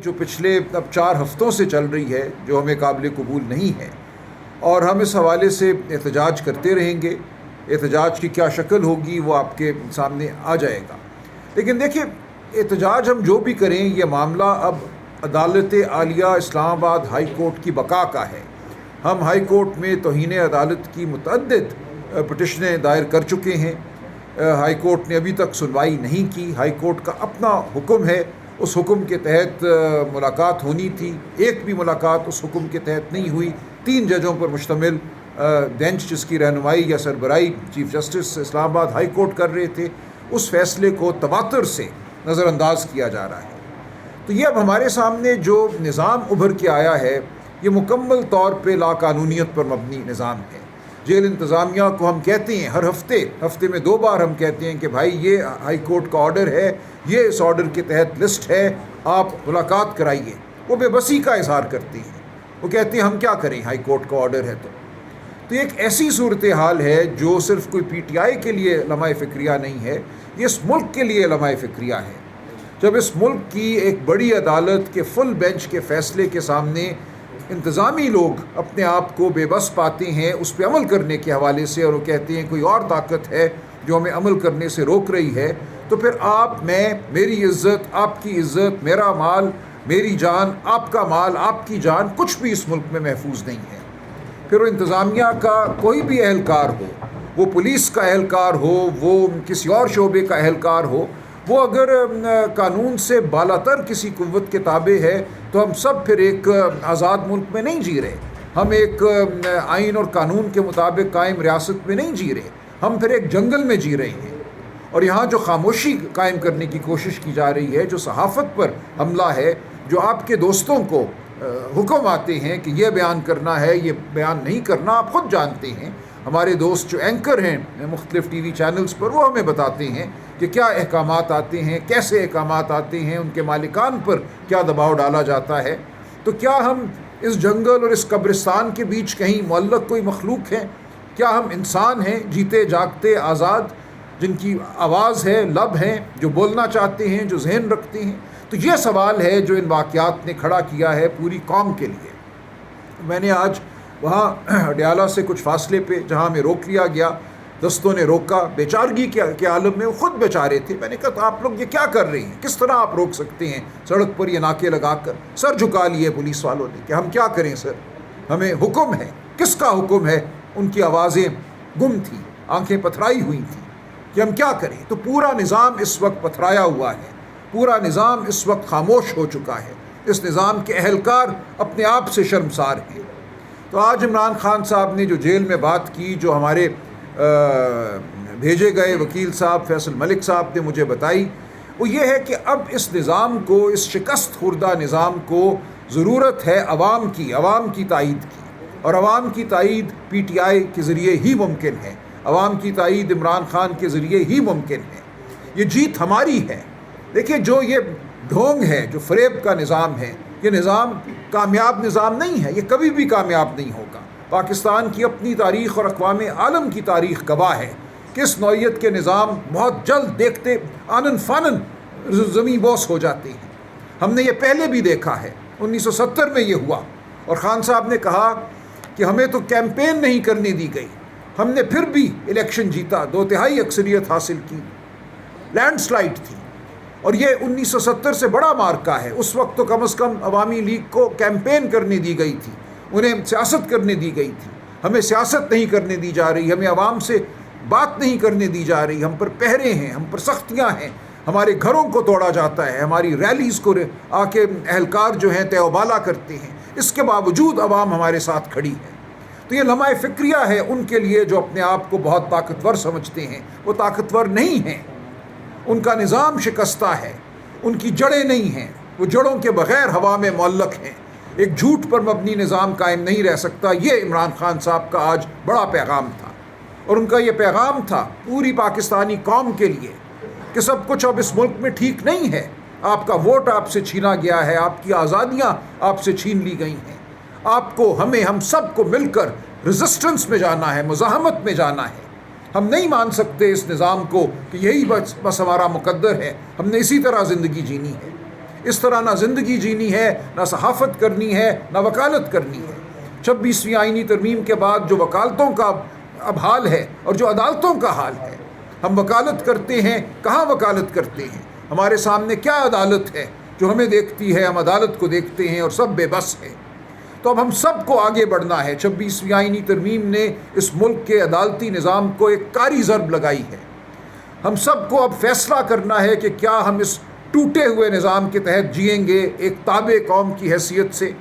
جو پچھلے اب 4 ہفتوں سے چل رہی ہے، جو ہمیں قابل قبول نہیں ہے، اور ہم اس حوالے سے احتجاج کرتے رہیں گے۔ احتجاج کی کیا شکل ہوگی وہ آپ کے سامنے آ جائے گا۔ لیکن دیکھیے، احتجاج ہم جو بھی کریں، یہ معاملہ اب عدالت عالیہ اسلام آباد ہائی کورٹ کی بقا کا ہے۔ ہم ہائی کورٹ میں توہین عدالت کی متعدد پٹیشنیں دائر کر چکے ہیں۔ ہائی کورٹ نے ابھی تک سنوائی نہیں کی۔ ہائی کورٹ کا اپنا حکم ہے، اس حکم کے تحت ملاقات ہونی تھی، ایک بھی ملاقات اس حکم کے تحت نہیں ہوئی۔ 3 ججوں پر مشتمل بینچ، جس کی رہنمائی یا سربراہی چیف جسٹس اسلام آباد ہائی کورٹ کر رہے تھے، اس فیصلے کو تواتر سے نظر انداز کیا جا رہا ہے۔ تو یہ اب ہمارے سامنے جو نظام ابھر کے آیا ہے، یہ مکمل طور پہ لا قانونیت پر مبنی نظام ہے۔ جیل انتظامیہ کو ہم کہتے ہیں ہر ہفتے میں 2 بار ہم کہتے ہیں کہ بھائی یہ ہائی کورٹ کا آرڈر ہے، یہ اس آرڈر کے تحت لسٹ ہے، آپ ملاقات کرائیے۔ وہ بے بسی کا اظہار کرتے ہیں، وہ کہتے ہیں ہم کیا کریں، ہائی کورٹ کا آرڈر ہے۔ تو ایک ایسی صورتحال ہے جو صرف کوئی پی ٹی آئی کے لیے لمحہ فکریہ نہیں ہے، یہ اس ملک کے لیے لمحہ فکریہ ہے۔ جب اس ملک کی ایک بڑی عدالت کے فل بینچ کے فیصلے کے سامنے انتظامی لوگ اپنے آپ کو بے بس پاتے ہیں اس پہ عمل کرنے کے حوالے سے، اور وہ کہتے ہیں کوئی اور طاقت ہے جو ہمیں عمل کرنے سے روک رہی ہے، تو پھر آپ، میں، میری عزت، آپ کی عزت، میرا مال، میری جان، آپ کا مال، آپ کی جان، کچھ بھی اس ملک میں محفوظ نہیں ہے۔ پھر وہ انتظامیہ کا کوئی بھی اہلکار ہو، وہ پولیس کا اہلکار ہو، وہ کسی اور شعبے کا اہلکار ہو، وہ اگر قانون سے بالاتر کسی قوت کے تابع ہے تو ہم سب پھر ایک آزاد ملک میں نہیں جی رہے، ہم ایک آئین اور قانون کے مطابق قائم ریاست میں نہیں جی رہے، ہم پھر ایک جنگل میں جی رہے ہیں۔ اور یہاں جو خاموشی قائم کرنے کی کوشش کی جا رہی ہے، جو صحافت پر حملہ ہے، جو آپ کے دوستوں کو حکم آتے ہیں کہ یہ بیان کرنا ہے، یہ بیان نہیں کرنا، آپ خود جانتے ہیں۔ ہمارے دوست جو اینکر ہیں مختلف ٹی وی چینلز پر، وہ ہمیں بتاتے ہیں کہ کیا احکامات آتے ہیں، کیسے احکامات آتے ہیں، ان کے مالکان پر کیا دباؤ ڈالا جاتا ہے۔ تو کیا ہم اس جنگل اور اس قبرستان کے بیچ کہیں معلق کوئی مخلوق ہیں؟ کیا ہم انسان ہیں، جیتے جاگتے آزاد، جن کی آواز ہے، لب ہیں، جو بولنا چاہتے ہیں، جو ذہن رکھتے ہیں؟ تو یہ سوال ہے جو ان واقعات نے کھڑا کیا ہے پوری قوم کے لیے۔ میں نے آج وہاں اڈیالہ سے کچھ فاصلے پہ جہاں ہمیں روک لیا گیا، دستوں نے روکا، بیچارگی کے عالم میں وہ خود بیچارے تھے۔ میں نے کہا آپ لوگ یہ کیا کر رہے ہیں، کس طرح آپ روک سکتے ہیں سڑک پر یہ ناکے لگا کر؟ سر جھکا لیے پولیس والوں نے کہ ہم کیا کریں سر، ہمیں حکم ہے۔ کس کا حکم ہے؟ ان کی آوازیں گم تھیں، آنکھیں پتھرائی ہوئی تھیں کہ ہم کیا کریں۔ تو پورا نظام اس وقت پتھرایا ہوا ہے، پورا نظام اس وقت خاموش ہو چکا ہے، اس نظام کے اہلکار اپنے آپ سے شرمسار ہیں۔ تو آج عمران خان صاحب نے جو جیل میں بات کی، جو ہمارے بھیجے گئے وکیل صاحب فیصل ملک صاحب نے مجھے بتائی، وہ یہ ہے کہ اب اس نظام کو، اس شکست خوردہ نظام کو ضرورت ہے عوام کی تائید کی، اور عوام کی تائید پی ٹی آئی کے ذریعے ہی ممکن ہے، عوام کی تائید عمران خان کے ذریعے ہی ممکن ہے۔ یہ جیت ہماری ہے۔ دیکھیے، جو یہ ڈھونگ ہے، جو فریب کا نظام ہے، یہ نظام کامیاب نظام نہیں ہے، یہ کبھی بھی کامیاب نہیں ہوگا۔ پاکستان کی اپنی تاریخ اور اقوام عالم کی تاریخ گواہ ہے کہ اس نوعیت کے نظام بہت جلد دیکھتے آنن فانن زمیں بوس ہو جاتے ہیں۔ ہم نے یہ پہلے بھی دیکھا ہے، 1970 میں یہ ہوا، اور خان صاحب نے کہا کہ ہمیں تو کیمپین نہیں کرنے دی گئی، ہم نے پھر بھی الیکشن جیتا، 2/3 اکثریت حاصل کی، لینڈ سلائڈ تھی۔ اور یہ 1970 سے بڑا مارکہ ہے۔ اس وقت تو کم از کم عوامی لیگ کو کیمپین کرنے دی گئی تھی، انہیں سیاست کرنے دی گئی تھی۔ ہمیں سیاست نہیں کرنے دی جا رہی، ہمیں عوام سے بات نہیں کرنے دی جا رہی، ہم پر پہرے ہیں، ہم پر سختیاں ہیں، ہمارے گھروں کو توڑا جاتا ہے، ہماری ریلیز کو آ کے اہلکار جو ہیں تیوبالا کرتے ہیں۔ اس کے باوجود عوام ہمارے ساتھ کھڑی ہے۔ تو یہ لمحہ فکریہ ہے ان کے لیے جو اپنے آپ کو بہت طاقتور سمجھتے ہیں، وہ طاقتور نہیں ہیں، ان کا نظام شکستہ ہے، ان کی جڑیں نہیں ہیں، وہ جڑوں کے بغیر ہوا میں معلق ہیں۔ ایک جھوٹ پر مبنی نظام قائم نہیں رہ سکتا۔ یہ عمران خان صاحب کا آج بڑا پیغام تھا، اور ان کا یہ پیغام تھا پوری پاکستانی قوم کے لیے کہ سب کچھ اب اس ملک میں ٹھیک نہیں ہے، آپ کا ووٹ آپ سے چھینا گیا ہے، آپ کی آزادیاں آپ سے چھین لی گئی ہیں، آپ کو، ہمیں، ہم سب کو مل کر ریزسٹنس میں جانا ہے، مزاحمت میں جانا ہے۔ ہم نہیں مان سکتے اس نظام کو کہ یہی بس ہمارا مقدر ہے، ہم نے اسی طرح زندگی جینی ہے۔ اس طرح نہ زندگی جینی ہے، نہ صحافت کرنی ہے، نہ وکالت کرنی ہے۔ 26ویں آئینی ترمیم کے بعد جو وکالتوں کا اب حال ہے اور جو عدالتوں کا حال ہے، ہم وکالت کرتے ہیں، کہاں وکالت کرتے ہیں؟ ہمارے سامنے کیا عدالت ہے جو ہمیں دیکھتی ہے؟ ہم عدالت کو دیکھتے ہیں اور سب بے بس ہیں۔ تو اب ہم سب کو آگے بڑھنا ہے۔ 26ویں آئینی ترمیم نے اس ملک کے عدالتی نظام کو ایک کاری ضرب لگائی ہے۔ ہم سب کو اب فیصلہ کرنا ہے کہ کیا ہم اس ٹوٹے ہوئے نظام کے تحت جئیں گے ایک تابع قوم کی حیثیت سے،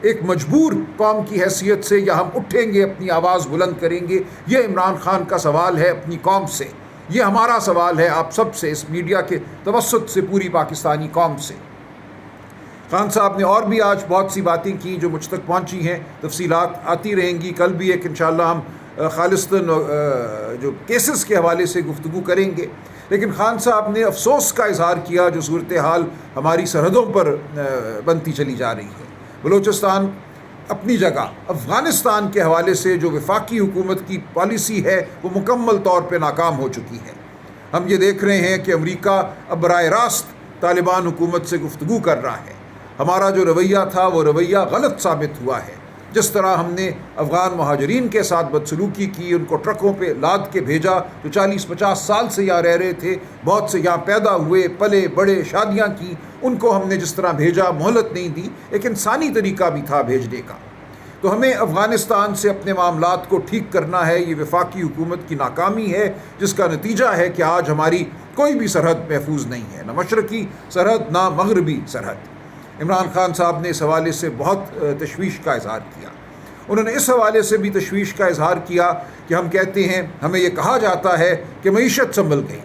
ایک مجبور قوم کی حیثیت سے، یا ہم اٹھیں گے، اپنی آواز بلند کریں گے۔ یہ عمران خان کا سوال ہے اپنی قوم سے، یہ ہمارا سوال ہے آپ سب سے، اس میڈیا کے توسط سے پوری پاکستانی قوم سے۔ خان صاحب نے اور بھی آج بہت سی باتیں کی جو مجھ تک پہنچی ہیں، تفصیلات آتی رہیں گی۔ کل بھی ایک انشاءاللہ ہم خالصتاً جو کیسز کے حوالے سے گفتگو کریں گے، لیکن خان صاحب نے افسوس کا اظہار کیا جو صورتحال ہماری سرحدوں پر بنتی چلی جا رہی ہے۔ بلوچستان اپنی جگہ، افغانستان کے حوالے سے جو وفاقی حکومت کی پالیسی ہے وہ مکمل طور پہ ناکام ہو چکی ہے۔ ہم یہ دیکھ رہے ہیں کہ امریکہ اب براہ راست طالبان حکومت سے گفتگو کر رہا ہے۔ ہمارا جو رویہ تھا وہ رویہ غلط ثابت ہوا ہے۔ جس طرح ہم نے افغان مہاجرین کے ساتھ بدسلوکی کی، ان کو ٹرکوں پہ لاد کے بھیجا جو 40-50 سال سے یہاں رہ رہے تھے، بہت سے یہاں پیدا ہوئے، پلے بڑے، شادیاں کی، ان کو ہم نے جس طرح بھیجا، مہلت نہیں دی، ایک انسانی طریقہ بھی تھا بھیجنے کا۔ تو ہمیں افغانستان سے اپنے معاملات کو ٹھیک کرنا ہے۔ یہ وفاقی حکومت کی ناکامی ہے جس کا نتیجہ ہے کہ آج ہماری کوئی بھی سرحد محفوظ نہیں ہے، نہ مشرقی سرحد نہ مغربی سرحد۔ عمران خان صاحب نے اس حوالے سے بہت تشویش کا اظہار کیا۔ انہوں نے اس حوالے سے بھی تشویش کا اظہار کیا کہ ہم کہتے ہیں، ہمیں یہ کہا جاتا ہے کہ معیشت سنبھل گئی،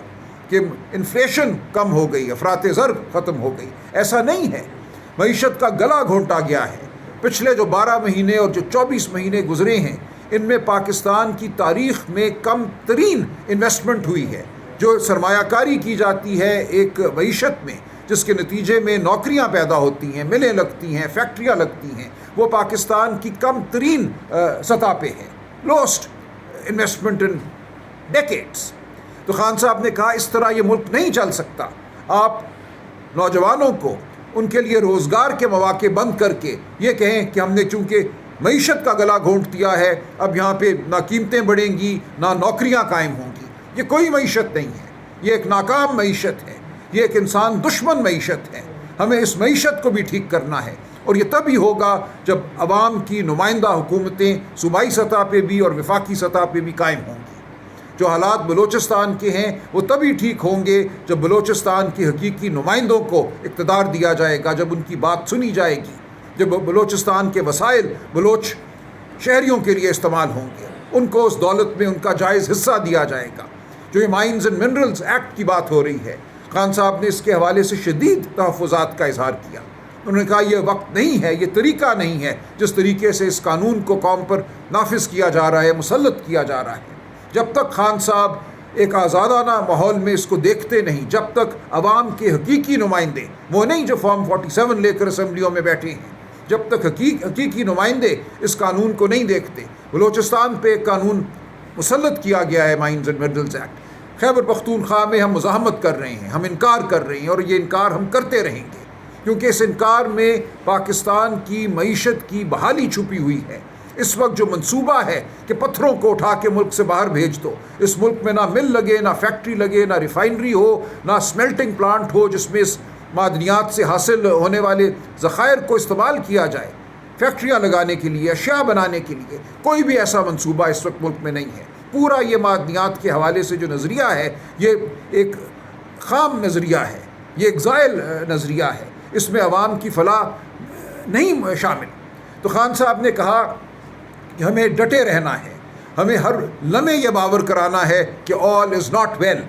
کہ انفلیشن کم ہو گئی، افراط زر ختم ہو گئی۔ ایسا نہیں ہے، معیشت کا گلا گھونٹا گیا ہے۔ پچھلے جو 12 مہینے اور جو 24 مہینے گزرے ہیں، ان میں پاکستان کی تاریخ میں کم ترین انویسٹمنٹ ہوئی ہے۔ جو سرمایہ کاری کی جاتی ہے ایک معیشت میں، جس کے نتیجے میں نوکریاں پیدا ہوتی ہیں، ملیں لگتی ہیں، فیکٹریاں لگتی ہیں، وہ پاکستان کی کم ترین سطح پہ ہے، لوسٹ انویسٹمنٹ ان ڈیکیڈز۔ تو خان صاحب نے کہا اس طرح یہ ملک نہیں چل سکتا۔ آپ نوجوانوں کو ان کے لیے روزگار کے مواقع بند کر کے یہ کہیں کہ ہم نے چونکہ معیشت کا گلا گھونٹ دیا ہے، اب یہاں پہ نہ قیمتیں بڑھیں گی نہ نوکریاں قائم ہوں گی، یہ کوئی معیشت نہیں ہے، یہ ایک ناکام معیشت ہے، یہ ایک انسان دشمن معیشت ہے۔ ہمیں اس معیشت کو بھی ٹھیک کرنا ہے، اور یہ تبھی ہوگا جب عوام کی نمائندہ حکومتیں صوبائی سطح پہ بھی اور وفاقی سطح پہ بھی قائم ہوں گی۔ جو حالات بلوچستان کے ہیں وہ تبھی ٹھیک ہوں گے جب بلوچستان کے حقیقی نمائندوں کو اقتدار دیا جائے گا، جب ان کی بات سنی جائے گی، جب بلوچستان کے وسائل بلوچ شہریوں کے لیے استعمال ہوں گے، ان کو اس دولت میں ان کا جائز حصہ دیا جائے گا۔ جو یہ مائنز اینڈ منرلز ایکٹ کی بات ہو رہی ہے، خان صاحب نے اس کے حوالے سے شدید تحفظات کا اظہار کیا۔ انہوں نے کہا یہ وقت نہیں ہے، یہ طریقہ نہیں ہے جس طریقے سے اس قانون کو قوم پر نافذ کیا جا رہا ہے، مسلط کیا جا رہا ہے۔ جب تک خان صاحب ایک آزادانہ ماحول میں اس کو دیکھتے نہیں، جب تک عوام کے حقیقی نمائندے، وہ نہیں جو فارم 47 لے کر اسمبلیوں میں بیٹھے ہیں، جب تک حقیقی نمائندے اس قانون کو نہیں دیکھتے، بلوچستان پہ ایک قانون مسلط کیا گیا ہے، mines and minerals act. Khyber Pakhtunkhwa میں ہم مزاحمت کر رہے ہیں، ہم انکار کر رہے ہیں، اور یہ انکار ہم کرتے رہیں گے، کیونکہ اس انکار میں پاکستان کی معیشت کی بحالی چھپی ہوئی ہے۔ اس وقت جو منصوبہ ہے کہ پتھروں کو اٹھا کے ملک سے باہر بھیج دو، اس ملک میں نہ مل لگے، نہ فیکٹری لگے، نہ ریفائنری ہو، نہ سمیلٹنگ پلانٹ ہو جس میں اس معدنیات سے حاصل ہونے والے ذخائر کو استعمال کیا جائے فیکٹریاں لگانے کے لیے، اشیاء بنانے کے لیے، کوئی بھی ایسا منصوبہ اس وقت ملک میں نہیں ہے۔ پورا یہ معدنیات کے حوالے سے جو نظریہ ہے یہ ایک خام نظریہ ہے، یہ ایک زائل نظریہ ہے، اس میں عوام کی فلاح نہیں شامل۔ تو خان صاحب نے کہا کہ ہمیں ڈٹے رہنا ہے، ہمیں ہر لمحے یہ باور کرانا ہے کہ آل از ناٹ ویل۔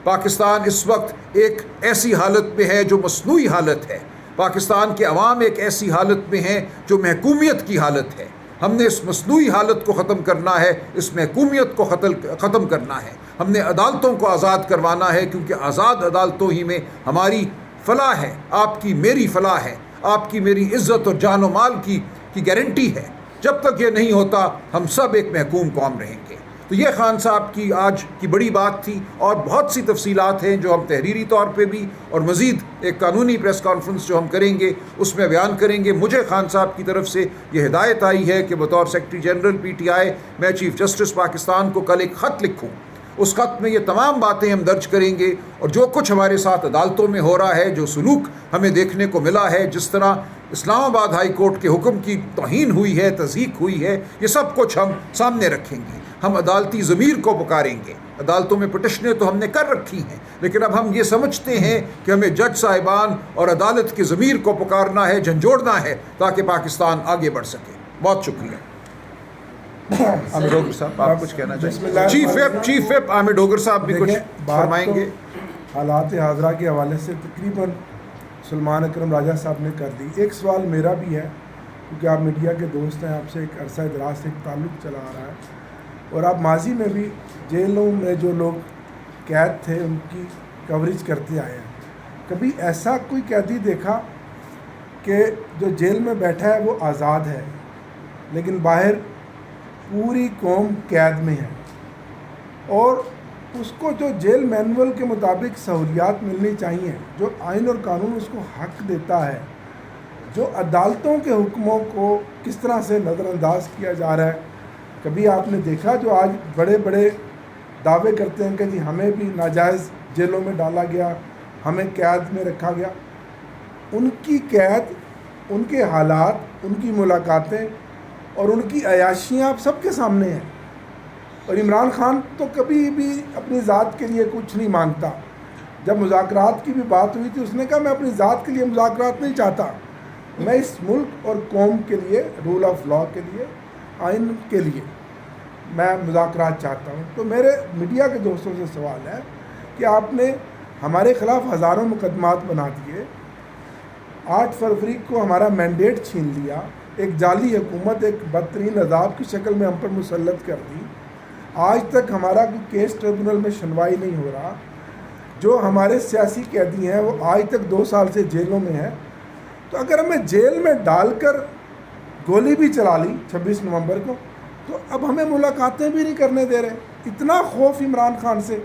پاکستان اس وقت ایک ایسی حالت میں ہے جو مصنوعی حالت ہے، پاکستان کے عوام ایک ایسی حالت میں ہیں جو محکومیت کی حالت ہے۔ ہم نے اس مصنوعی حالت کو ختم کرنا ہے، اس محکومیت کو ختم کرنا ہے، ہم نے عدالتوں کو آزاد کروانا ہے، کیونکہ آزاد عدالتوں ہی میں ہماری فلاح ہے، آپ کی میری فلاح ہے، آپ کی میری عزت اور جان و مال کی گارنٹی ہے۔ جب تک یہ نہیں ہوتا ہم سب ایک محکوم قوم رہیں گے۔ تو یہ خان صاحب کی آج کی بڑی بات تھی، اور بہت سی تفصیلات ہیں جو ہم تحریری طور پہ بھی اور مزید ایک قانونی پریس کانفرنس جو ہم کریں گے اس میں بیان کریں گے۔ مجھے خان صاحب کی طرف سے یہ ہدایت آئی ہے کہ بطور secretary general P T I میں چیف جسٹس پاکستان کو کل ایک خط لکھوں۔ اس خط میں یہ تمام باتیں ہم درج کریں گے، اور جو کچھ ہمارے ساتھ عدالتوں میں ہو رہا ہے، جو سلوک ہمیں دیکھنے کو ملا ہے، جس طرح اسلام آباد ہائی کورٹ کے حکم کی توہین ہوئی ہے، تضحیک ہوئی ہے، یہ سب کچھ ہم سامنے رکھیں گے۔ ہم عدالتی ضمیر کو پکاریں گے۔ عدالتوں میں پٹیشنیں تو ہم نے کر رکھی ہیں، لیکن اب ہم یہ سمجھتے ہیں کہ ہمیں جج صاحبان اور عدالت کے ضمیر کو پکارنا ہے، جھنجھوڑنا ہے، تاکہ پاکستان آگے بڑھ سکے۔ بہت شکریہ۔ عامر ڈوگر صاحب آپ کچھ کہنا چاہیں؟ چیف وپ عامر ڈوگر صاحب بھی کچھ فرمائیں گے۔ حالات حاضرہ کے حوالے سے تقریباً سلمان اکرم راجہ صاحب نے کر دی۔ ایک سوال میرا بھی ہے، کیونکہ آپ میڈیا کے دوست ہیں، آپ سے ایک عرصہ دراز سے ایک تعلق چلا آ رہا ہے، اور آپ ماضی میں بھی جیلوں میں جو لوگ قید تھے ان کی کوریج کرتے آئے ہیں۔ کبھی ایسا کوئی قیدی دیکھا کہ جو جیل میں بیٹھا ہے وہ آزاد ہے، لیکن باہر پوری قوم قید میں ہے، اور اس کو جو جیل مینول کے مطابق سہولیات ملنی چاہیے، جو آئین اور قانون اس کو حق دیتا ہے، جو عدالتوں کے حکموں کو کس طرح سے نظر انداز کیا جا رہا ہے؟ کبھی آپ نے دیکھا جو آج بڑے بڑے دعوے کرتے ہیں کہ جی ہمیں بھی ناجائز جیلوں میں ڈالا گیا، ہمیں قید میں رکھا گیا؟ ان کی قید، ان کے حالات، ان کی ملاقاتیں اور ان کی عیاشیاں آپ سب کے سامنے ہیں۔ اور عمران خان تو کبھی بھی اپنی ذات کے لیے کچھ نہیں مانگتا۔ جب مذاکرات کی بھی بات ہوئی تھی اس نے کہا میں اپنی ذات کے لیے مذاکرات نہیں چاہتا، میں اس ملک اور قوم کے لیے، رول آف لاء کے لیے، آئین کے لیے میں مذاکرات چاہتا ہوں۔ تو میرے میڈیا کے دوستوں سے سوال ہے کہ آپ نے ہمارے خلاف ہزاروں مقدمات بنا دیے، 8 فروری کو ہمارا مینڈیٹ چھین لیا، ایک جعلی حکومت ایک بدترین عذاب کی شکل میں ہم پر مسلط کر دی، آج تک ہمارا کوئی کیس ٹریبونل میں سنوائی نہیں ہو رہا، جو ہمارے سیاسی قیدی ہیں وہ آج تک 2 سال سے جیلوں میں ہیں۔ تو اگر ہمیں جیل میں ڈال کر گولی بھی چلا لی 26 نومبر کو، تو اب ہمیں ملاقاتیں بھی نہیں کرنے دے رہے۔ اتنا خوف عمران خان سے،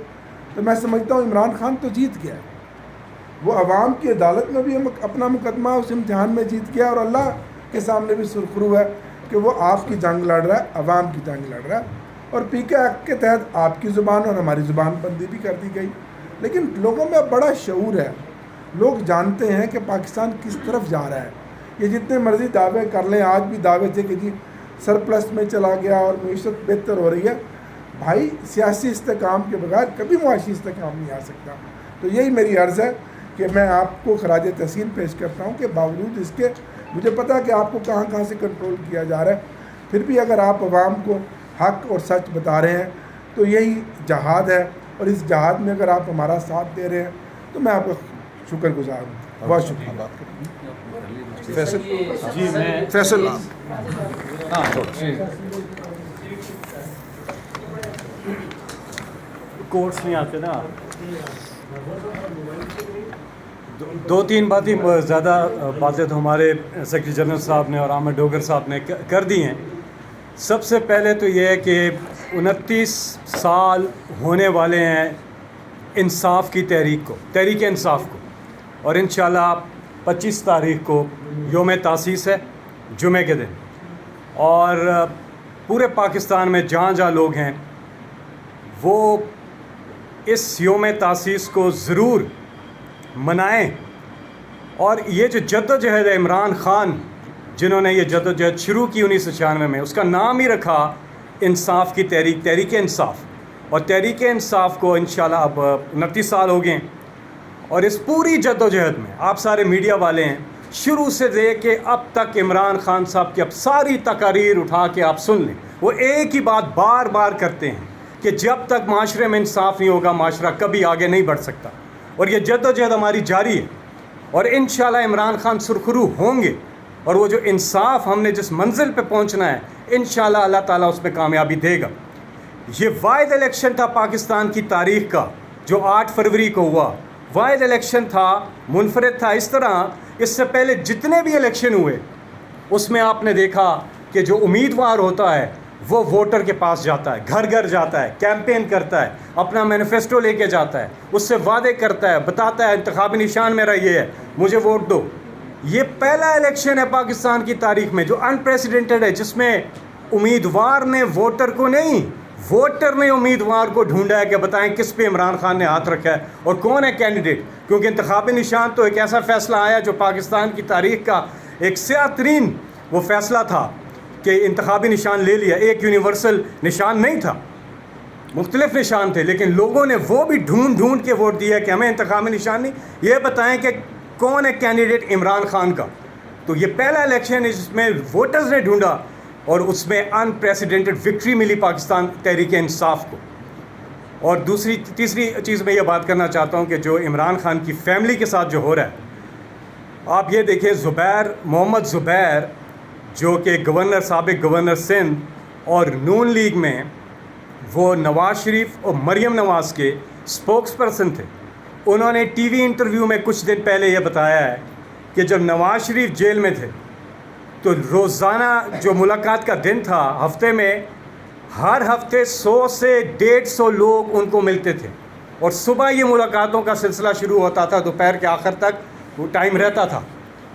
تو میں سمجھتا ہوں عمران خان تو جیت گیا ہے، وہ عوام کی عدالت میں بھی اپنا مقدمہ اس امتحان میں جیت گیا، اور اللہ کے سامنے بھی سرخرو ہے کہ وہ آپ کی جنگ لڑ رہا ہے، عوام کی جنگ لڑ رہا ہے، اور پی کے ایکٹ کے تحت آپ کی زبان اور ہماری زبان بندی بھی کر دی گئی۔ لیکن لوگوں میں اب بڑا شعور ہے، لوگ جانتے ہیں کہ پاکستان کس طرف جا رہا ہے۔ یہ جتنے مرضی دعوے کر لیں، آج بھی دعوے تھے کہ جی سرپلس میں چلا گیا اور معیشت بہتر ہو رہی ہے، بھائی سیاسی استحکام کے بغیر کبھی معاشی استحکام نہیں آ سکتا۔ تو یہی میری عرض ہے کہ میں آپ کو خراج تحسین پیش کرتا ہوں کہ باوجود اس کے، مجھے پتا کہ آپ کو کہاں کہاں سے کنٹرول کیا جا رہا ہے، پھر بھی اگر آپ عوام کو حق اور سچ بتا رہے ہیں تو یہی جہاد ہے، اور اس جہاد میں اگر آپ ہمارا ساتھ دے رہے ہیں تو میں آپ کا شکر گزار ہوں۔ بہت شکریہ۔ فیصل کورٹس نہیں آتے نا، 2-3 باتیں زیادہ باتیں تو ہمارے سیکرٹری جنرل صاحب نے اور عامر ڈوگر صاحب نے کر دی ہیں۔ سب سے پہلے تو یہ ہے کہ 29 سال ہونے والے ہیں انصاف کی تحریک انصاف کو، اور انشاءاللہ 25 تاریخ کو یوم تاسیس ہے، جمعے کے دن، اور پورے پاکستان میں جہاں جہاں لوگ ہیں وہ اس یوم تاسیس کو ضرور منائیں۔ اور یہ جو جدوجہد ہے عمران خان جنہوں نے یہ جدوجہد شروع کی 1996 میں، اس کا نام ہی رکھا انصاف کی تحریک انصاف، اور تحریک انصاف کو انشاءاللہ اب 29 سال ہو گئے، اور اس پوری جدوجہد میں آپ سارے میڈیا والے ہیں، شروع سے لے کے اب تک عمران خان صاحب کی اب ساری تقاریر اٹھا کے آپ سن لیں، وہ ایک ہی بات بار بار کرتے ہیں کہ جب تک معاشرے میں انصاف نہیں ہوگا معاشرہ کبھی آگے نہیں بڑھ سکتا، اور یہ جدوجہد ہماری جاری ہے، اور انشاءاللہ عمران خان سرخرو ہوں گے، اور وہ جو انصاف ہم نے جس منزل پہ پہنچنا ہے انشاءاللہ اللہ تعالیٰ اس میں کامیابی دے گا۔ یہ واحد الیکشن تھا پاکستان کی تاریخ کا جو 8 فروری کو ہوا، واحد الیکشن تھا، منفرد تھا۔ اس طرح اس سے پہلے جتنے بھی الیکشن ہوئے اس میں آپ نے دیکھا کہ جو امیدوار ہوتا ہے وہ ووٹر کے پاس جاتا ہے, گھر گھر جاتا ہے, کیمپین کرتا ہے, اپنا مینیفیسٹو لے کے جاتا ہے, اس سے وعدے کرتا ہے, بتاتا ہے انتخابی نشان میرا یہ ہے, مجھے ووٹ دو. یہ پہلا الیکشن ہے پاکستان کی تاریخ میں جو انپریسیڈنٹڈ ہے, جس میں امیدوار نے ووٹر کو نہیں, ووٹر نے امیدوار کو ڈھونڈا ہے کہ بتائیں کس پہ عمران خان نے ہاتھ رکھا ہے اور کون ہے کینڈیڈیٹ. کیونکہ انتخابی نشان تو ایک ایسا فیصلہ آیا جو پاکستان کی تاریخ کا ایک سیاہ ترین وہ فیصلہ تھا کہ انتخابی نشان لے لیا. ایک یونیورسل نشان نہیں تھا, مختلف نشان تھے, لیکن لوگوں نے وہ بھی ڈھونڈ کے ووٹ دیا کہ ہمیں انتخابی نشان نہیں, یہ بتائیں کہ کون ہے کینڈیڈیٹ عمران خان کا. تو یہ پہلا الیکشن ہے جس میں ووٹرز نے ڈھونڈا اور اس میں انپریسیڈنٹڈ وکٹری ملی پاکستان تحریک انصاف کو. اور تیسری چیز میں یہ بات کرنا چاہتا ہوں کہ جو عمران خان کی فیملی کے ساتھ جو ہو رہا ہے, آپ یہ دیکھیں محمد زبیر جو کہ گورنر, سابق گورنر سندھ اور نون لیگ میں وہ نواز شریف اور مریم نواز کے اسپوکس پرسن تھے. انہوں نے ٹی وی انٹرویو میں کچھ دن پہلے یہ بتایا ہے کہ جب نواز شریف جیل میں تھے تو روزانہ جو ملاقات کا دن تھا, ہفتے میں ہر ہفتے 100 سے 150 لوگ ان کو ملتے تھے, اور صبح یہ ملاقاتوں کا سلسلہ شروع ہوتا تھا, دوپہر کے آخر تک وہ ٹائم رہتا تھا,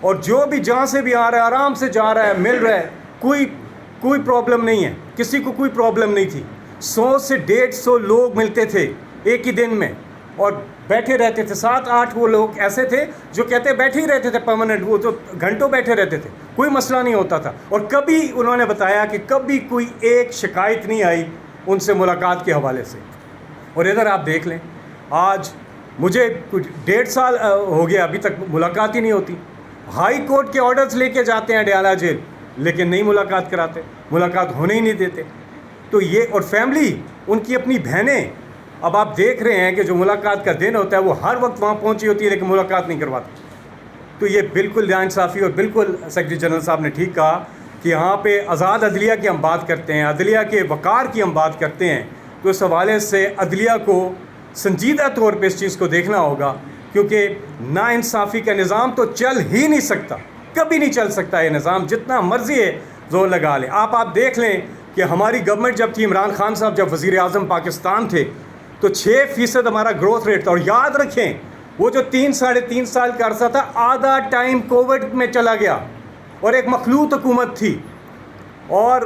اور جو بھی جہاں سے بھی آ رہا ہے آرام سے جا رہا ہے, مل رہا ہے, کوئی پرابلم نہیں ہے, کسی کو کوئی پرابلم نہیں تھی. 100 سے 150 لوگ ملتے تھے ایک ہی دن میں اور بیٹھے رہتے تھے. 7-8 وہ لوگ ایسے تھے جو کہتے بیٹھے ہی رہتے تھے پرماننٹ, وہ تو گھنٹوں بیٹھے رہتے تھے, کوئی مسئلہ نہیں ہوتا تھا. اور کبھی انہوں نے بتایا کہ کبھی کوئی ایک شکایت نہیں آئی ان سے ملاقات کے حوالے سے. اور ادھر آپ دیکھ لیں, آج مجھے کچھ 1.5 سال ہو گیا ابھی تک ملاقات ہی نہیں ہوتی. ہائی کورٹ کے آرڈرز لے کے جاتے ہیں ڈیالہ جیل, لیکن نہیں ملاقات کراتے, ملاقات ہونے ہی نہیں دیتے. تو یہ, اور فیملی ان کی اپنی بہنیں, اب آپ دیکھ رہے ہیں کہ جو ملاقات کا دن ہوتا ہے وہ ہر وقت وہاں پہنچی ہوتی ہے لیکن ملاقات نہیں کرواتی. تو یہ بالکل ناانصافی, اور بالکل سیکرٹری جنرل صاحب نے ٹھیک کہا کہ یہاں پہ آزاد عدلیہ کی ہم بات کرتے ہیں, عدلیہ کے وقار کی ہم بات کرتے ہیں, تو اس حوالے سے عدلیہ کو سنجیدہ طور پہ اس چیز کو دیکھنا ہوگا, کیونکہ ناانصافی کا نظام تو چل ہی نہیں سکتا, کبھی نہیں چل سکتا یہ نظام, جتنا مرضی ہے زور لگا لیں. آپ دیکھ لیں کہ ہماری گورنمنٹ جب تھی, عمران خان صاحب جب وزیر اعظم پاکستان تھے, تو 6% ہمارا گروتھ ریٹ تھا. اور یاد رکھیں وہ جو 3-3.5 سال کا عرصہ تھا, آدھا ٹائم کووڈ میں چلا گیا اور ایک مخلوط حکومت تھی اور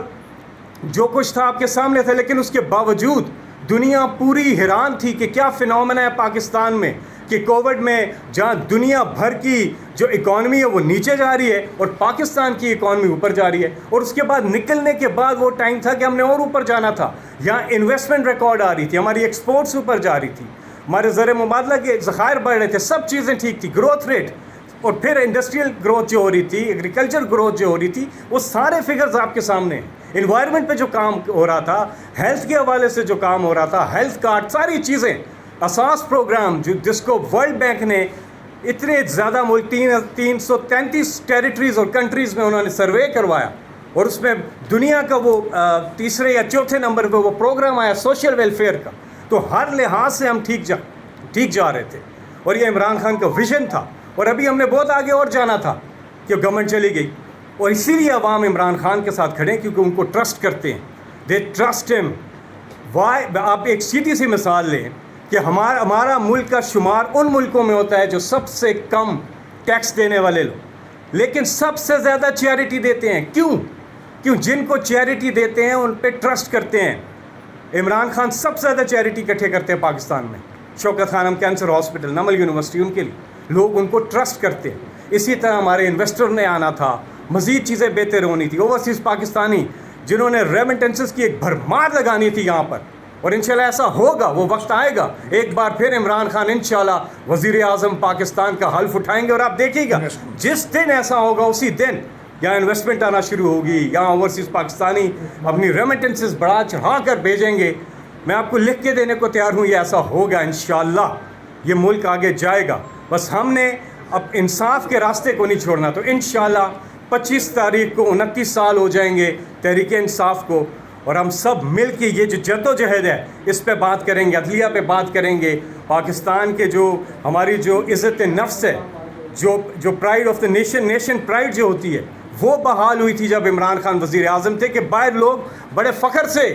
جو کچھ تھا آپ کے سامنے تھا, لیکن اس کے باوجود دنیا پوری حیران تھی کہ کیا فینومینا ہے پاکستان میں کہ کووڈ میں جہاں دنیا بھر کی جو اکانومی ہے وہ نیچے جا رہی ہے اور پاکستان کی اکانومی اوپر جا رہی ہے. اور اس کے بعد نکلنے کے بعد وہ ٹائم تھا کہ ہم نے اور اوپر جانا تھا. یہاں انویسٹمنٹ ریکارڈ آ رہی تھی, ہماری ایکسپورٹس اوپر جا رہی تھی, ہمارے زر مبادلہ کے ذخائر بڑھ رہے تھے, سب چیزیں ٹھیک تھی, گروتھ ریٹ, اور پھر انڈسٹریل گروتھ جو ہو رہی تھی, ایگریکلچر گروتھ جو ہو رہی تھی, وہ سارے فگرز آپ کے سامنے ہیں. انوائرمنٹ پہ جو کام ہو رہا تھا, ہیلتھ کے حوالے سے جو کام ہو رہا تھا, ہیلتھ کارڈ, ساری چیزیں, اساس پروگرام جس کو ورلڈ بینک نے اتنے زیادہ ملک 333 ٹیریٹریز اور کنٹریز میں انہوں نے سروے کروایا, اور اس میں دنیا کا وہ تیسرے یا چوتھے نمبر پہ وہ پروگرام آیا سوشل ویلفیئر کا. تو ہر لحاظ سے ہم ٹھیک جا رہے تھے, اور یہ عمران خان کا ویژن تھا. اور ابھی ہم نے بہت آگے اور جانا تھا کہ گورنمنٹ چلی گئی, اور اسی لیے عوام عمران خان کے ساتھ کھڑے ہیں کیونکہ ان کو ٹرسٹ کرتے ہیں, دے ٹرسٹ ہم. آپ ایک سیدھی سی مثال لیں کہ ہمارا ملک کا شمار ان ملکوں میں ہوتا ہے جو سب سے کم ٹیکس دینے والے لوگ, لیکن سب سے زیادہ چیریٹی دیتے ہیں. کیوں جن کو چیریٹی دیتے ہیں ان پہ ٹرسٹ کرتے ہیں. عمران خان سب سے زیادہ چیریٹی اکٹھے کرتے ہیں پاکستان میں, شوکت خانم کینسر ہاسپٹل, نمل یونیورسٹی, ان کے لیے لوگ ان کو ٹرسٹ کرتے ہیں. اسی طرح ہمارے انویسٹر نے آنا تھا, مزید چیزیں بہتر ہونی تھی, اوورسیز پاکستانی جنہوں نے ریمیٹنسز کی ایک بھرمار لگانی تھی یہاں پر, اور انشاءاللہ ایسا ہوگا, وہ وقت آئے گا ایک بار پھر عمران خان انشاءاللہ وزیر اعظم پاکستان کا حلف اٹھائیں گے, اور آپ دیکھیے گا جس دن ایسا ہوگا اسی دن یہاں انویسٹمنٹ آنا شروع ہوگی, یہاں اوورسیز پاکستانی اپنی ریمیٹنسز بڑھا چڑھا کر بھیجیں گے. میں آپ کو لکھ کے دینے کو تیار ہوں, یہ ایسا ہوگا انشاءاللہ, یہ ملک آگے جائے گا. بس ہم نے اب انصاف کے راستے کو نہیں چھوڑنا. تو انشاءاللہ 25 تاریخ کو 29 سال ہو جائیں گے تحریک انصاف کو, اور ہم سب مل کے یہ جو جدوجہد ہے اس پہ بات کریں گے, عدلیہ پہ بات کریں گے, پاکستان کے جو ہماری جو عزت نفس ہے, جو pride of the nation pride جو ہوتی ہے, وہ بحال ہوئی تھی جب عمران خان وزیر اعظم تھے، کہ باہر لوگ بڑے فخر سے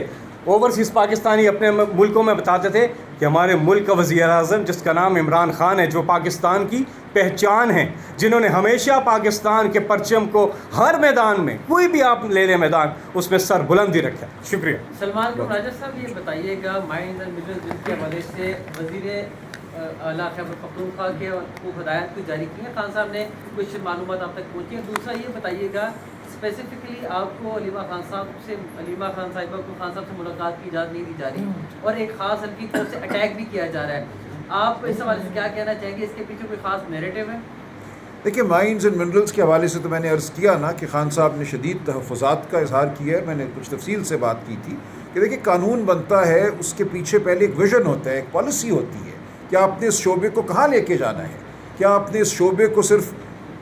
اوورسیز پاکستانی اپنے ملکوں میں بتاتے تھے کہ ہمارے ملک کا وزیر اعظم جس کا نام عمران خان ہے، جو پاکستان کی پہچان ہے، جنہوں نے ہمیشہ پاکستان کے پرچم کو ہر میدان میں، کوئی بھی آپ لے لیں میدان، اس میں سر بلندی رکھا. شکریہ. سلمان کو راجہ صاحب یہ بتائیے گا مائنز اینڈ منرلز بل کے حوالے سے وزیر اعلیٰ خیبر پختونخوا کے کو ہدایت کو جاری کی ہیں، خان صاحب نے کچھ معلومات آپ تک پہنچی ہیں. دوسرا یہ بتائیے گا اسپیسیفکلی آپ کو علیمہ خان صاحبہ کو خان صاحب سے ملاقات کی اجازت نہیں دی جا رہی اور ایک خاص ان کی طرف سے اٹیک بھی کیا جا رہا ہے. آپ اس حوالے سے کیا کہنا چاہیں گے؟ اس کے پیچھے کوئی خاص نیریٹو ہے؟ دیکھیے مائنز اینڈ منرلز کے حوالے سے تو میں نے عرض کیا نا کہ خان صاحب نے شدید تحفظات کا اظہار کیا ہے. میں نے کچھ تفصیل سے بات کی تھی کہ دیکھیے قانون بنتا ہے، اس کے پیچھے پہلے ایک ویژن ہوتا ہے، ایک پالیسی ہوتی ہے کہ آپ نے اس شعبے کو کہاں لے کے جانا ہے. کیا آپ نے اس شعبے کو صرف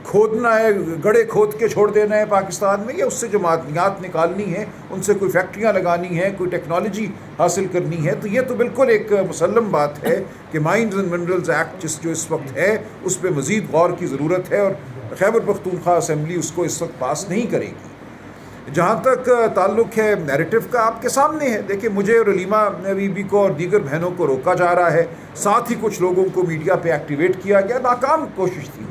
کھودنا ہے، گڑھے کھود کے چھوڑ دینا ہے پاکستان میں، یا اس سے جو معدنیات نکالنی ہیں ان سے کوئی فیکٹریاں لگانی ہیں، کوئی ٹیکنالوجی حاصل کرنی ہے. تو یہ تو بالکل ایک مسلم بات ہے کہ مائنز اینڈ منرلز ایکٹ جو اس وقت ہے اس پہ مزید غور کی ضرورت ہے، اور خیبر پختونخوا اسمبلی اس کو اس وقت پاس نہیں کرے گی. جہاں تک تعلق ہے نیریٹو کا، آپ کے سامنے ہے. دیکھیں مجھے اور علیمہ بی بی کو اور دیگر بہنوں کو روکا جا رہا ہے، ساتھ ہی کچھ لوگوں کو میڈیا پہ ایکٹیویٹ کیا گیا. ناکام کوشش تھی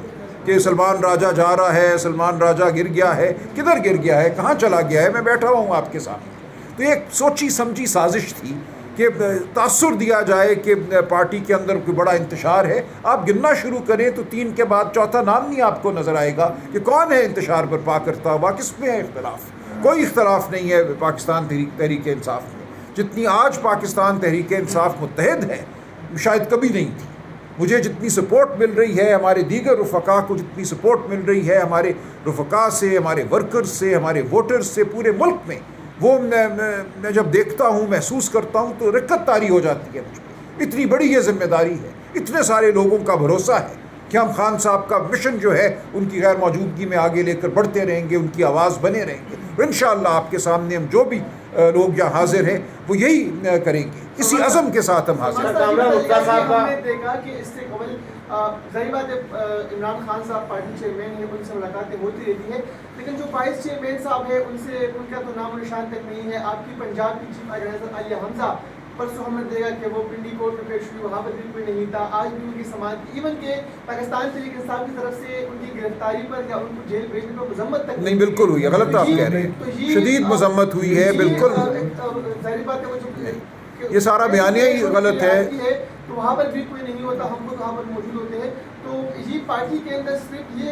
کہ سلمان راجہ جا رہا ہے، سلمان راجہ گر گیا ہے. کدھر گر گیا ہے، کہاں چلا گیا ہے؟ میں بیٹھا ہوا ہوں آپ کے سامنے. تو یہ ایک سوچی سمجھی سازش تھی کہ تاثر دیا جائے کہ پارٹی کے اندر کوئی بڑا انتشار ہے. آپ گننا شروع کریں تو 3 کے بعد چوتھا نام نہیں آپ کو نظر آئے گا کہ کون ہے انتشار برپا کرتا ہوا، کس میں ہے اختلاف. کوئی اختلاف نہیں ہے پاکستان تحریک انصاف میں. جتنی آج پاکستان تحریک انصاف متحد ہے شاید کبھی نہیں تھی. مجھے جتنی سپورٹ مل رہی ہے، ہمارے دیگر رفقا کو جتنی سپورٹ مل رہی ہے، ہمارے رفقا سے، ہمارے ورکرز سے، ہمارے ووٹرز سے پورے ملک میں، وہ میں جب دیکھتا ہوں، محسوس کرتا ہوں تو رکت طاری ہو جاتی ہے مجھ پہ. اتنی بڑی یہ ذمہ داری ہے، اتنے سارے لوگوں کا بھروسہ ہے کہ ہم خان صاحب کا مشن جو ہے ان کی غیر موجودگی میں آگے لے کر بڑھتے رہیں گے، ان کی آواز بنے رہیں گے. انشاءاللہ آپ کے سامنے ہم جو بھی لوگ یہاں حاضر ہیں وہ یہی کریں گے، اسی عزم کے ساتھ ہم حاضر ہیں. ہم نے دیکھا کہ اس سے قبل ظاہر بات ہے عمران خان صاحب پارٹی چیئرمین ہیں، ان سے ملاقاتیں ہوتی رہتی ہیں، لیکن جو وائس چیئرمین صاحب ہیں ان کا تو نام و نشان تک نہیں ہے. آپ کی پنجاب کی چیف آرگنائزر عالیہ حمزہ، پرسوں ہم نے دیکھا کہ وہ پنڈی کورٹ میں پیش ہوئی، وہاں پر بھی کوئی نہیں تھا. آج بھی ان کی سماعت کی، ایون کہ پاکستان تحریک انصاف کی طرف سے ان کی گرفتاری پر یا ان کو جیل بھیجنے پر مذمت تک نہیں، بالکل ہوئی ہے، غلط آپ کہہ رہے ہیں، شدید مذمت ہوئی ہے. بالکل ظاہر بات ہے وہ جو یہ سارا بیانیہ ہی غلط ہے. تو وہاں پر بھی کوئی نہیں ہوتا، ہم لوگ وہاں پر موجود ہوتے ہیں. تو یہ پارٹی کے اندر صرف یہ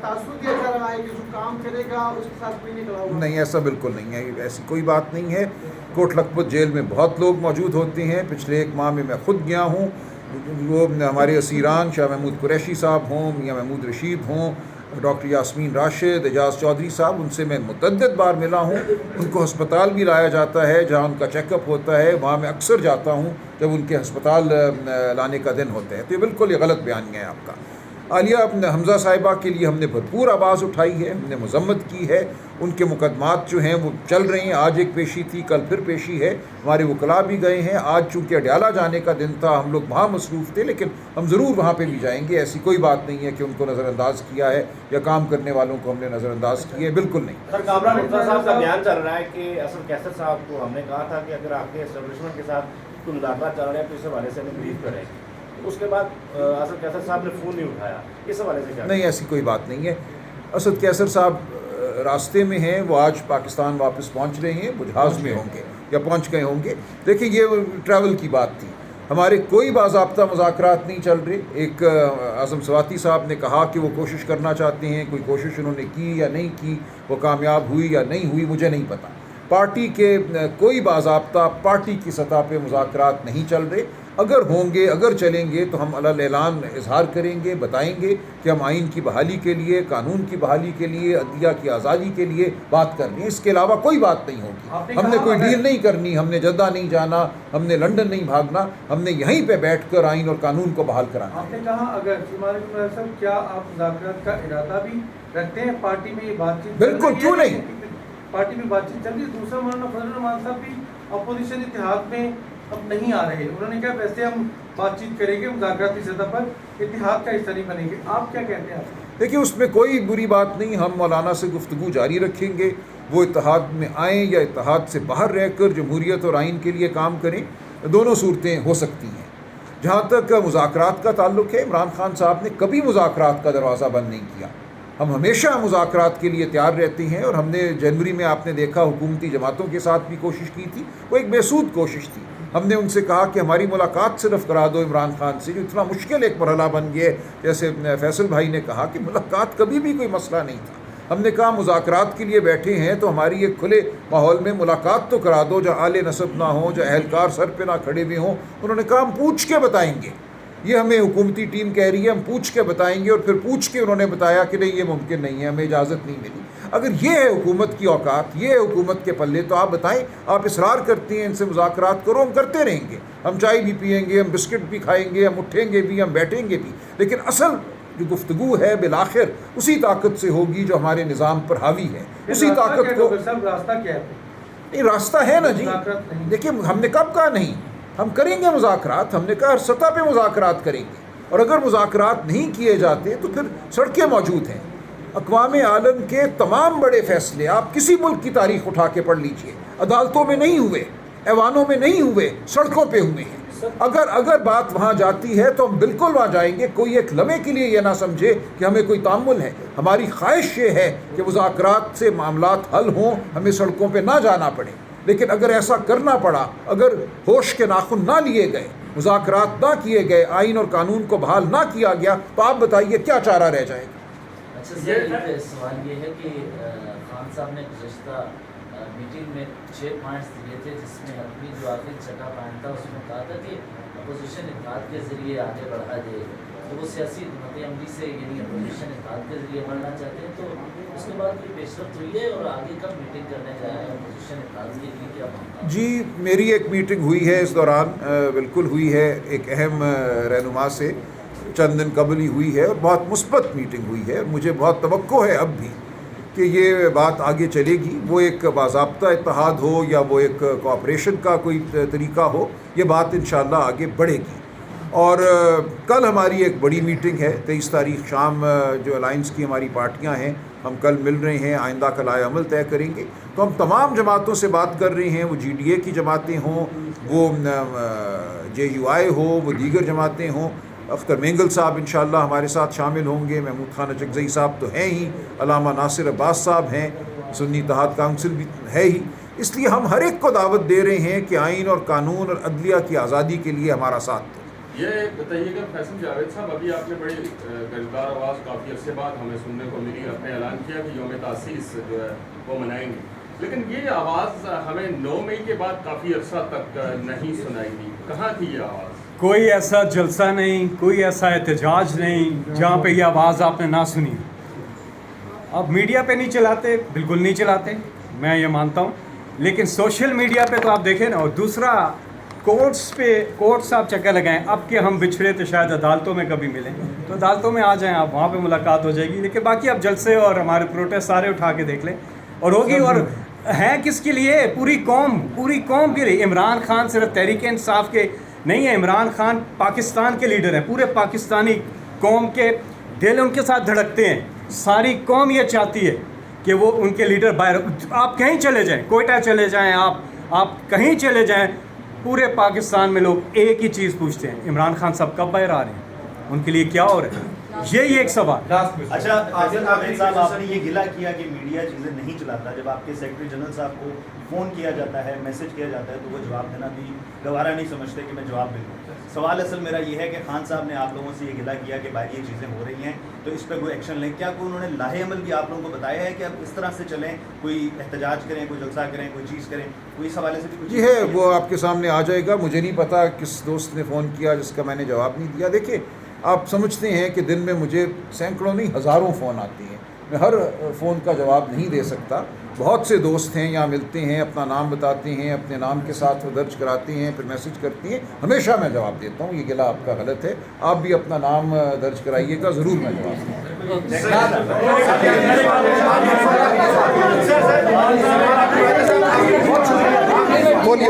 تاثر دیا جا رہا ہے کہ جو کام کرے گا اس کے ساتھ کوئی نہیں کھڑا ہوگا. نہیں، ایسا بالکل نہیں ہے، ایسی کوئی بات نہیں ہے. کوٹ لکھپت جیل میں بہت لوگ موجود ہوتے ہیں. پچھلے 1 ماہ میں خود گیا ہوں. وہ ہمارے اسیران شاہ محمود قریشی صاحب ہوں، میاں محمود رشید ہوں، ڈاکٹر یاسمین راشد، اعجاز چودھری صاحب، ان سے میں متعدد بار ملا ہوں. ان کو ہسپتال بھی لایا جاتا ہے جہاں ان کا چیک اپ ہوتا ہے، وہاں میں اکثر جاتا ہوں جب ان کے ہسپتال لانے کا دن ہوتا ہے. تو یہ بالکل یہ غلط بیانیہ ہے آپ کا. عالیہ حمزہ صاحبہ کے لیے ہم نے بھرپور آواز اٹھائی ہے، ہم نے مذمت کی ہے. ان کے مقدمات جو ہیں وہ چل رہے ہیں. آج ایک پیشی تھی، کل پھر پیشی ہے. ہمارے وکلاء بھی گئے ہیں. آج چونکہ اڈیالہ جانے کا دن تھا، ہم لوگ وہاں مصروف تھے، لیکن ہم ضرور وہاں پہ بھی جائیں گے. ایسی کوئی بات نہیں ہے کہ ان کو نظر انداز کیا ہے یا کام کرنے والوں کو ہم نے نظر انداز کیا ہے، بالکل نہیں. سر، کامران مرتضیٰ صاحب کا بیان چل رہا ہے کہ اسد کیسر صاحب کو ہم نے کہا تھا کہ اگر آپ کے اسٹیبلشمنٹ کے ساتھ کوئی ملاقات چل رہے ہیں تو اس حوالے سے ہمیں بریف کریں. اس کے بعد اسد کیسر صاحب نے فون نہیں اٹھایا. اس حوالے سے کیا؟ نہیں، ایسی کوئی بات نہیں ہے. اسد کیسر صاحب راستے میں ہیں، وہ آج پاکستان واپس پہنچ رہے ہیں، وہ جہاز میں ہوں گے یا پہنچ گئے ہوں گے. دیکھیں یہ ٹریول کی بات تھی، ہمارے کوئی باضابطہ مذاکرات نہیں چل رہے. ایک اعظم سواتی صاحب نے کہا کہ وہ کوشش کرنا چاہتے ہیں، کوئی کوشش انہوں نے کی یا نہیں کی، وہ کامیاب ہوئی یا نہیں ہوئی مجھے نہیں پتہ. پارٹی کے کوئی باضابطہ پارٹی کی سطح پہ مذاکرات نہیں چل رہے. اگر ہوں گے، اگر چلیں گے تو ہم علی اعلان اظہار کریں گے، بتائیں گے کہ ہم آئین کی بحالی کے لیے، قانون کی بحالی کے لیے، عدلیہ کی آزادی کے لیے بات کرنی ہے. اس کے علاوہ کوئی بات نہیں ہوگی. ہم نے کوئی ڈیل نہیں کرنی، ہم نے جدہ نہیں جانا، ہم نے لنڈن نہیں بھاگنا، ہم نے یہیں پہ بیٹھ کر آئین اور قانون کو بحال کرانا. آپ نے کہا اگر کیا آپ مذاکرات کا ارادہ بھی رکھتے ہیں؟ پارٹی میں یہ بات چیت بالکل، کیوں نہیں، پارٹی میں بات چیت چل رہی ہے. دوسرا مولانا فضل الرحمان صاحب بھی اپوزیشن اتحاد میں اب نہیں آ رہے. انہوں نے کہا ویسے ہم بات چیت کریں گے، مذاکراتی سطح پر اتحاد کا حصہ نہیں بنیں گے. آپ کیا کہتے ہیں؟ دیکھیے اس میں کوئی بری بات نہیں، ہم مولانا سے گفتگو جاری رکھیں گے، وہ اتحاد میں آئیں یا اتحاد سے باہر رہ کر جمہوریت اور آئین کے لیے کام کریں، دونوں صورتیں ہو سکتی ہیں۔ جہاں تک مذاکرات کا تعلق ہے، عمران خان صاحب نے کبھی مذاکرات کا دروازہ بند نہیں کیا، ہم ہمیشہ مذاکرات کے لیے تیار رہتے ہیں، اور ہم نے جنوری میں آپ نے دیکھا حکومتی جماعتوں کے ساتھ بھی کوشش کی تھی، وہ ایک بے سود کوشش تھی۔ ہم نے ان سے کہا کہ ہماری ملاقات صرف کرا دو عمران خان سے، جو اتنا مشکل ایک مرحلہ بن گیا ہے، جیسے فیصل بھائی نے کہا کہ ملاقات کبھی بھی کوئی مسئلہ نہیں تھا۔ ہم نے کہا مذاکرات کے لیے بیٹھے ہیں تو ہماری ایک کھلے ماحول میں ملاقات تو کرا دو، جہاں اعلی نسب نہ ہوں، جہاں اہلکار سر پہ نہ کھڑے ہوئے ہوں۔ انہوں نے کہا ہم پوچھ کے بتائیں گے، یہ ہمیں حکومتی ٹیم کہہ رہی ہے ہم پوچھ کے بتائیں گے، اور پھر پوچھ کے انہوں نے بتایا کہ نہیں یہ ممکن نہیں ہے، ہمیں اجازت نہیں ملی۔ اگر یہ ہے حکومت کی اوقات، یہ ہے حکومت کے پلے، تو آپ بتائیں، آپ اصرار کرتے ہیں ان سے مذاکرات کرو، ہم کرتے رہیں گے، ہم چائے بھی پئیں گے، ہم بسکٹ بھی کھائیں گے، ہم اٹھیں گے بھی، ہم بیٹھیں گے بھی، لیکن اصل جو گفتگو ہے بالآخر اسی طاقت سے ہوگی جو ہمارے نظام پر حاوی ہے، اسی طاقت کو۔ راستہ کیا ہے؟ نہیں راستہ ہے نا جی، دیکھیں ہم نے کب کہا نہیں، ہم کریں گے مذاکرات، ہم نے کہا ہر سطح پہ مذاکرات کریں گے، اور اگر مذاکرات نہیں کیے جاتے تو پھر سڑکیں موجود ہیں۔ اقوام عالم کے تمام بڑے فیصلے آپ کسی ملک کی تاریخ اٹھا کے پڑھ لیجئے، عدالتوں میں نہیں ہوئے، ایوانوں میں نہیں ہوئے، سڑکوں پہ ہوئے ہیں۔ اگر بات وہاں جاتی ہے تو ہم بالکل وہاں جائیں گے، کوئی ایک لمحے کے لیے یہ نہ سمجھے کہ ہمیں کوئی تعامل ہے۔ ہماری خواہش یہ ہے کہ مذاکرات سے معاملات حل ہوں، ہمیں سڑکوں پہ نہ جانا پڑے، لیکن اگر ایسا کرنا پڑا، اگر ہوش کے ناخن نہ لیے گئے، مذاکرات نہ کیے گئے، آئین اور قانون کو بحال نہ کیا گیا، تو آپ بتائیے کیا چارہ رہ جائے گا؟ اچھا سر، ایک سوال یہ ہے کہ خان صاحب نے گزشتہ میٹنگ میں 6 پوائنٹس دیے تھے، جس میں اپنی جو آخری چھٹا پوائنٹ تھا اس میں کہا تھا کہ اپوزیشن اتحاد کے ذریعے آگے بڑھا دے، تو وہ سیاسی حکمت عملی سے یعنی اپوزیشن اتحاد کے ذریعے بڑھنا چاہتے ہیں، تو اس کے بعد کوئی پیش رفت ہوئی ہے اور آگے کب میٹنگ کرنے جا رہے ہیں اپوزیشن اتحاد کے لیے؟ کیا جی میری ایک میٹنگ ہوئی ہے اس دوران، بالکل ہوئی ہے، ایک اہم رہنما سے چند دن قبل ہی ہوئی ہے، اور بہت مثبت میٹنگ ہوئی ہے، اور مجھے بہت توقع ہے اب بھی کہ یہ بات آگے چلے گی، وہ ایک باضابطہ اتحاد ہو یا وہ ایک کوآپریشن کا کوئی طریقہ ہو، یہ بات انشاءاللہ آگے بڑھے گی۔ اور کل ہماری ایک بڑی میٹنگ ہے، 23 تاریخ شام جو الائنس کی ہماری پارٹیاں ہیں، ہم کل مل رہے ہیں، آئندہ کا لائحہ عمل طے کریں گے، تو ہم تمام جماعتوں سے بات کر رہے ہیں، وہ جی ڈی اے کی جماعتیں ہوں، وہ جے یو آئی ہو، وہ دیگر جماعتیں ہوں۔ اختر مینگل صاحب انشاءاللہ ہمارے ساتھ شامل ہوں گے، محمود خان اچکزئی صاحب تو ہیں ہی، علامہ ناصر عباس صاحب ہیں، سنی اتحاد کونسل بھی ہے ہی، اس لیے ہم ہر ایک کو دعوت دے رہے ہیں کہ آئین اور قانون اور عدلیہ کی آزادی کے لیے ہمارا ساتھ دیں۔ یہ بتائیے گا فیصل جاوید صاحب، ابھی آپ نے بڑی گرجدار آواز کافی عرصے بعد ہمیں سننے کو ملی، آپ نے اعلان کیا کہ یوم تاسیس جو ہے وہ منائیں گے، لیکن یہ آواز ہمیں 9 مئی کے بعد کافی عرصہ تک نہیں سنائی دی، کہاں تھی یہ آواز؟ کوئی ایسا جلسہ نہیں، کوئی ایسا احتجاج نہیں جہاں پہ یہ آواز آپ نے نہ سنی۔ اب میڈیا پہ نہیں چلاتے، بالکل نہیں چلاتے، میں یہ مانتا ہوں، لیکن سوشل میڈیا پہ تو آپ دیکھیں نا، اور دوسرا کورٹس آپ چکر لگائیں، اب کہ ہم بچھڑے تو شاید عدالتوں میں کبھی ملیں، تو عدالتوں میں آ جائیں آپ، وہاں پہ ملاقات ہو جائے گی، لیکن باقی آپ جلسے اور ہمارے پروٹیسٹ سارے اٹھا کے دیکھ لیں، اور ہوگی، اور ہے کس کے لیے؟ پوری قوم کے لیے۔ عمران خان صرف تحریک انصاف کے نہیں ہے، عمران خان پاکستان کے لیڈر ہیں، پورے پاکستانی قوم کے دل ان کے ساتھ دھڑکتے ہیں، ساری قوم یہ چاہتی ہے کہ وہ ان کے لیڈر باہر، آپ کہیں چلے جائیں، کوئٹہ چلے جائیں، آپ کہیں چلے جائیں، پورے پاکستان میں لوگ ایک ہی چیز پوچھتے ہیں، عمران خان صاحب کب باہر آ رہے ہیں، ان کے لیے کیا ہو رہا ہے، یہی ایک سوال۔ اچھا عادل حامد صاحب، آپ نے یہ گلہ کیا کہ میڈیا چیزیں نہیں چلاتا، جب آپ کے سیکرٹری جنرل صاحب کو فون کیا جاتا ہے، میسج کیا جاتا ہے، تو وہ جواب دینا بھی گوارا نہیں سمجھتے کہ میں جواب دے دوں۔ سوال اصل میرا یہ ہے کہ خان صاحب نے آپ لوگوں سے یہ گلہ کیا کہ بھائی یہ چیزیں ہو رہی ہیں تو اس پہ کوئی ایکشن لیں، کیا کوئی انہوں نے لاہے عمل بھی آپ لوگوں کو بتایا ہے کہ اب اس طرح سے چلیں، کوئی احتجاج کریں، کوئی جلسہ کریں، کوئی چیز کریں، کوئی اس حوالے سے بھی کچھ؟ جی ہے، وہ آپ کے سامنے آ جائے گا، مجھے نہیں پتا کس دوست نے فون کیا جس کا میں نے جواب نہیں دیا۔ دیکھیں آپ سمجھتے ہیں کہ دن میں مجھے سینکڑوں نہیں ہزاروں فون آتے ہیں، میں ہر فون کا جواب نہیں دے سکتا، بہت سے دوست ہیں یہاں ملتے ہیں، اپنا نام بتاتے ہیں، اپنے نام کے ساتھ وہ درج کراتے ہیں، پھر میسج کرتے ہیں، ہمیشہ میں جواب دیتا ہوں، یہ گلہ آپ کا غلط ہے، آپ بھی اپنا نام درج کرائیے گا، ضرور میں جواب دوں گا۔ بولیے